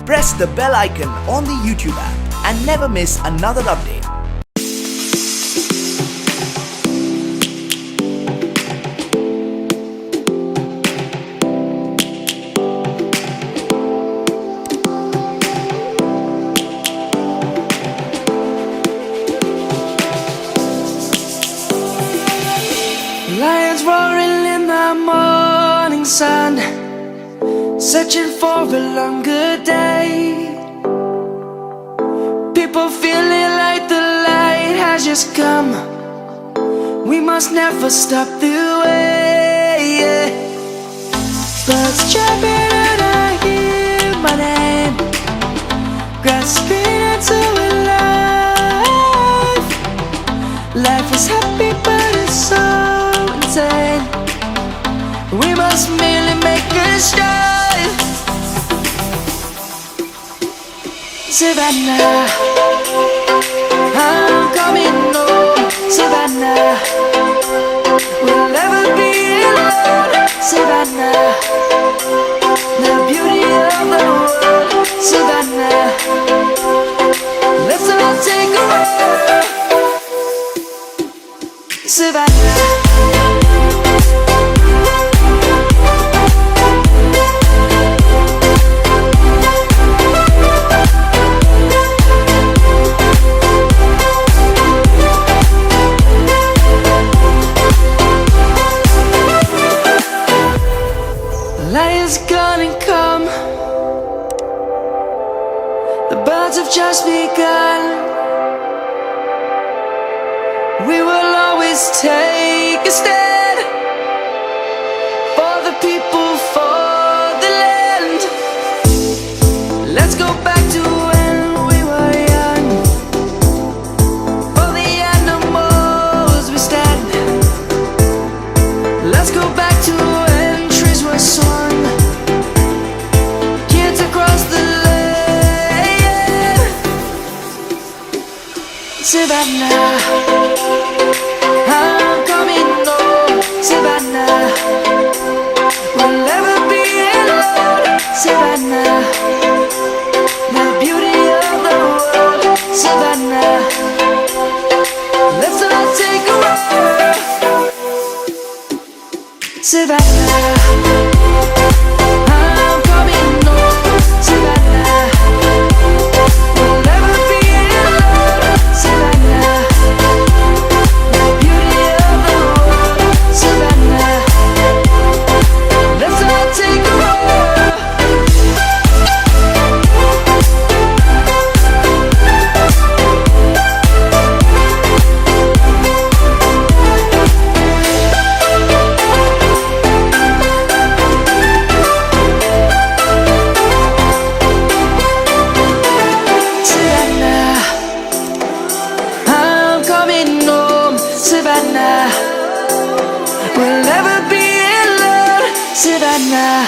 press the bell icon on the YouTube app and never miss another update. Lions roaring in the morning sun, searching for a longer day. People feeling like the light has just come. We must never stop the way. Birds chirping and I hear my name, grasping into a life. Life is happy but it's so insane. We must merely make a start. Savannah, I'm coming home. Savannah, we'll never be alone. Savannah, the beauty of the world. Savannah, let's all take a walk. Savannah. Lion's gonna come. The birds have just begun. We will always take a stand for the people, for the land. Let's go back to when we were young. For the animals we stand. Let's go back to when trees were swung. Kids across the land. Savannah, I'm coming home. Savannah, we'll never be alone. Savannah, the beauty of the world. Savannah, let's all take a walk. Savannah, I'm coming home. Savannah, we'll never be alone. Savannah, the beauty of the world. Savannah, let's all take a walk. Savannah, I'm coming home. Savannah, we'll never be alone. Savannah.